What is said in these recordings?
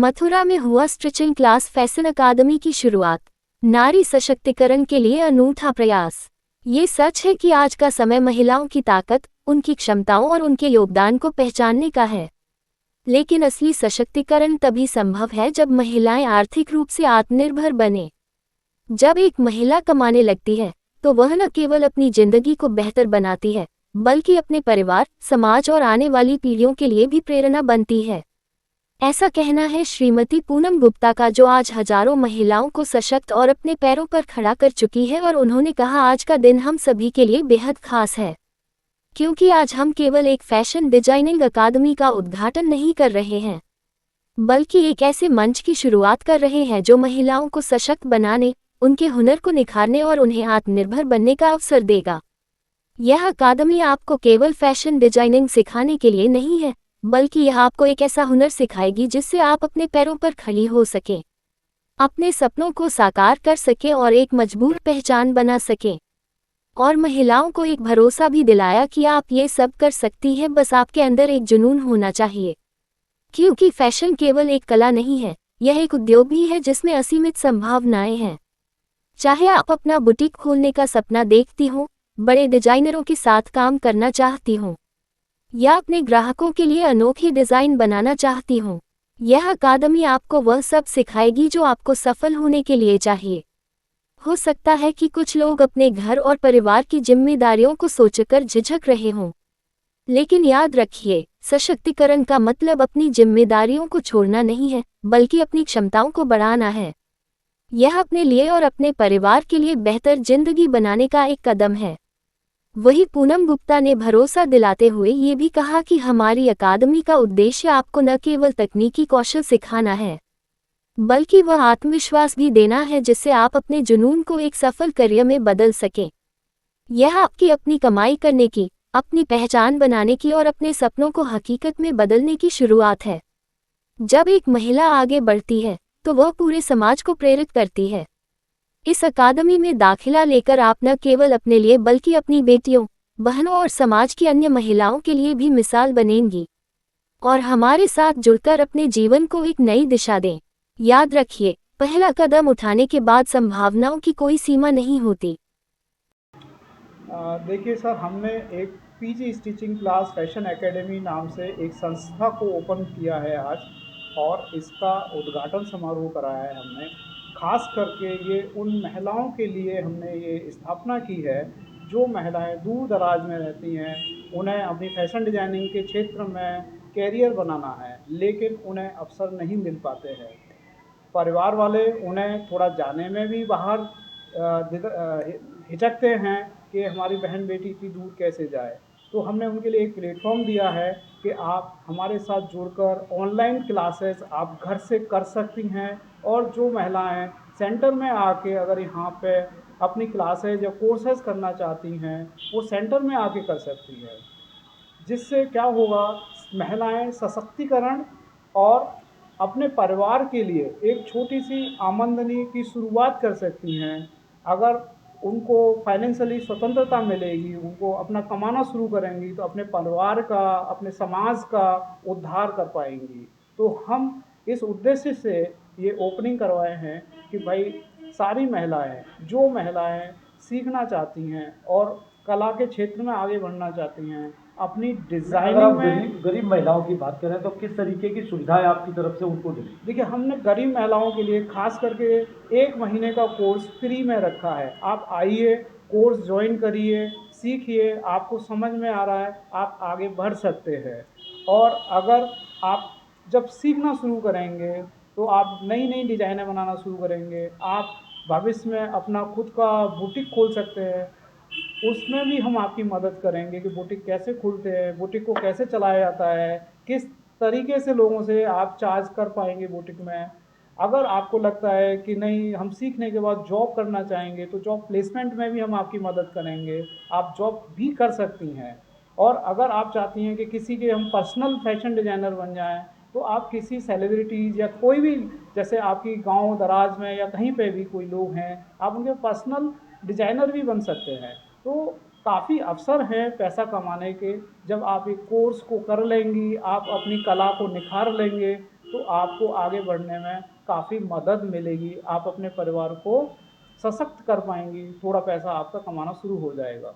मथुरा में हुआ stitching class fashion अकादमी की शुरुआत। नारी सशक्तिकरण के लिए अनूठा प्रयास। ये सच है कि आज का समय महिलाओं की ताकत, उनकी क्षमताओं और उनके योगदान को पहचानने का है। लेकिन असली सशक्तिकरण तभी संभव है जब महिलाएं आर्थिक रूप से आत्मनिर्भर बने। जब एक महिला कमाने लगती है तो वह न केवल अपनी जिंदगी को बेहतर बनाती है, बल्कि अपने परिवार, समाज और आने वाली पीढ़ियों के लिए भी प्रेरणा बनती है। ऐसा कहना है श्रीमती पूनम गुप्ता का, जो आज हजारों महिलाओं को सशक्त और अपने पैरों पर खड़ा कर चुकी है। और उन्होंने कहा, आज का दिन हम सभी के लिए बेहद खास है, क्योंकि आज हम केवल एक फैशन डिजाइनिंग अकादमी का उद्घाटन नहीं कर रहे हैं, बल्कि एक ऐसे मंच की शुरुआत कर रहे हैं जो महिलाओं को सशक्त बनाने, उनके हुनर को निखारने और उन्हें आत्मनिर्भर बनने का अवसर देगा। यह अकादमी आपको केवल फैशन डिजाइनिंग सिखाने के लिए नहीं है, बल्कि यह आपको एक ऐसा हुनर सिखाएगी जिससे आप अपने पैरों पर खड़ी हो सकें, अपने सपनों को साकार कर सकें और एक मजबूत पहचान बना सकें। और महिलाओं को एक भरोसा भी दिलाया कि आप ये सब कर सकती हैं, बस आपके अंदर एक जुनून होना चाहिए। क्योंकि फैशन केवल एक कला नहीं है, यह एक उद्योग भी है जिसमें असीमित संभावनाएं हैं। चाहे आप अपना बुटीक खोलने का सपना देखती हो, बड़े डिजाइनरों के साथ काम करना चाहती हो, या अपने ग्राहकों के लिए अनोखी डिजाइन बनाना चाहती हो, यह अकादमी आपको वह सब सिखाएगी जो आपको सफल होने के लिए चाहिए। हो सकता है कि कुछ लोग अपने घर और परिवार की जिम्मेदारियों को सोचकर झिझक रहे हों, लेकिन याद रखिए, सशक्तिकरण का मतलब अपनी जिम्मेदारियों को छोड़ना नहीं है, बल्कि अपनी क्षमताओं को बढ़ाना है। यह अपने लिए और अपने परिवार के लिए बेहतर जिंदगी बनाने का एक कदम है। वही पूनम गुप्ता ने भरोसा दिलाते हुए ये भी कहा कि हमारी अकादमी का उद्देश्य आपको न केवल तकनीकी कौशल सिखाना है, बल्कि वह आत्मविश्वास भी देना है जिससे आप अपने जुनून को एक सफल करियर में बदल सकें। यह आपकी अपनी कमाई करने की, अपनी पहचान बनाने की और अपने सपनों को हकीकत में बदलने की शुरुआत है। जब एक महिला आगे बढ़ती है तो वह पूरे समाज को प्रेरित करती है। इस अकादमी में दाखिला लेकर आप न केवल अपने लिए बल्कि अपनी बेटियों, बहनों और समाज की अन्य महिलाओं के लिए भी मिसाल बनेंगी। और हमारे साथ जुड़कर अपने जीवन को एक नई दिशा दें। याद रखिए, पहला कदम उठाने के बाद संभावनाओं की कोई सीमा नहीं होती। देखिए सर, हमने एक PG stitching class fashion academy नाम से एक संस्था को ओपन किया है आज, और इसका उद्घाटन समारोह कराया है हमने। खास करके ये उन महिलाओं के लिए हमने ये स्थापना की है जो महिलाएं दूर दराज में रहती हैं, उन्हें अपनी फैशन डिजाइनिंग के क्षेत्र में कैरियर बनाना है, लेकिन उन्हें अवसर नहीं मिल पाते हैं। परिवार वाले उन्हें थोड़ा जाने में भी बाहर हिचकते हैं कि हमारी बहन बेटी इतनी दूर कैसे जाए। तो हमने उनके लिए एक प्लेटफॉर्म दिया है कि आप हमारे साथ जुड़कर ऑनलाइन क्लासेस आप घर से कर सकती हैं, और जो महिलाएं सेंटर में आके अगर यहाँ पे अपनी क्लासेज या कोर्सेज करना चाहती हैं, वो सेंटर में आके कर सकती हैं। जिससे क्या होगा, महिलाएं सशक्तिकरण और अपने परिवार के लिए एक छोटी सी आमदनी की शुरुआत कर सकती हैं। अगर उनको फाइनेंशियली स्वतंत्रता मिलेगी, उनको अपना कमाना शुरू करेंगी, तो अपने परिवार का, अपने समाज का उद्धार कर पाएंगी। तो हम इस उद्देश्य से ये ओपनिंग करवाए हैं कि भाई सारी महिलाएं, जो महिलाएं सीखना चाहती हैं और कला के क्षेत्र में आगे बढ़ना चाहती हैं, अपनी अगर आप डिज़ाइनिंग में। गरीब महिलाओं की बात करें तो किस तरीके की सुविधाएं आपकी तरफ से उनको दी? देखिए, हमने गरीब महिलाओं के लिए खास करके 1 महीने का कोर्स फ्री में रखा है। आप आइए, कोर्स ज्वाइन करिए, सीखिए, आपको समझ में आ रहा है, आप आगे बढ़ सकते हैं। और अगर आप जब सीखना शुरू करेंगे तो आप नई नई डिज़ाइनें बनाना शुरू करेंगे। आप भविष्य में अपना खुद का बुटीक खोल सकते हैं। उसमें भी हम आपकी मदद करेंगे कि बुटीक कैसे खुलते हैं, बुटीक को कैसे चलाया जाता है, किस तरीके से लोगों से आप चार्ज कर पाएंगे बुटीक में। अगर आपको लगता है कि नहीं, हम सीखने के बाद जॉब करना चाहेंगे, तो जॉब प्लेसमेंट में भी हम आपकी मदद करेंगे, आप जॉब भी कर सकती हैं। और अगर आप चाहती हैं कि किसी के हम पर्सनल फैशन डिज़ाइनर बन जाएं, तो आप किसी सेलिब्रिटीज़ या कोई भी, जैसे आपकी गांव दराज में या कहीं पे भी कोई लोग हैं, आप उनके पर्सनल डिज़ाइनर भी बन सकते हैं। तो काफ़ी अवसर हैं पैसा कमाने के। जब आप एक कोर्स को कर लेंगी, आप अपनी कला को निखार लेंगे, तो आपको आगे बढ़ने में काफ़ी मदद मिलेगी। आप अपने परिवार को सशक्त कर पाएंगी, थोड़ा पैसा आपका कमाना शुरू हो जाएगा।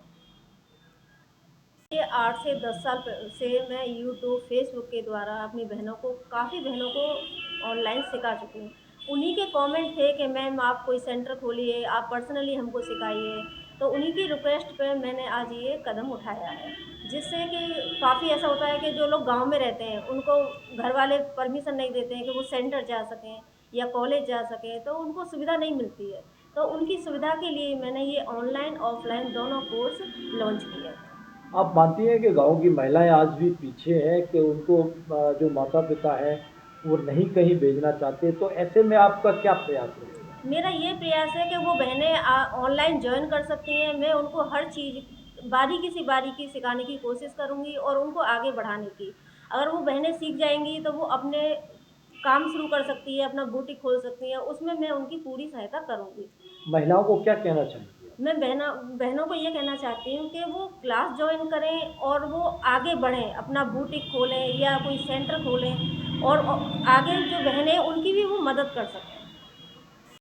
ये 8 से 10 साल से मैं यूट्यूब, फेसबुक के द्वारा अपनी बहनों को काफ़ी बहनों को ऑनलाइन सिखा चुकी हूँ। उन्हीं के कमेंट थे कि मैम आप कोई सेंटर खोलिए, आप पर्सनली हमको सिखाइए। तो उन्हीं की रिक्वेस्ट पे मैंने आज ये कदम उठाया है, जिससे कि काफ़ी ऐसा होता है कि जो लोग गाँव में रहते हैं, उनको घर वाले परमिशन नहीं देते हैं कि वो सेंटर जा सकें या कॉलेज जा सकें, तो उनको सुविधा नहीं मिलती है। तो उनकी सुविधा के लिए मैंने ये ऑनलाइन, ऑफलाइन दोनों कोर्स लॉन्च किए हैं। आप मानती हैं कि गांव की महिलाएं आज भी पीछे हैं, कि उनको जो माता पिता हैं वो नहीं कहीं भेजना चाहते, तो ऐसे में आपका क्या प्रयास रहेगा? मेरा ये प्रयास है कि वो बहनें ऑनलाइन ज्वाइन कर सकती हैं। मैं उनको हर चीज़ बारीकी से बारीकी सिखाने की कोशिश करूँगी और उनको आगे बढ़ाने की। अगर वो बहनें सीख जाएँगी तो वो अपने काम शुरू कर सकती है, अपना बुटीक खोल सकती हैं, उसमें मैं उनकी पूरी सहायता करूँगी। महिलाओं को क्या कहना चाहेंगे? मैं बहनों को ये कहना चाहती हूँ कि वो क्लास जॉइन करें और वो आगे बढ़ें, अपना बुटीक खोलें या कोई सेंटर खोलें और आगे जो बहनें हैं उनकी भी वो मदद कर सकें।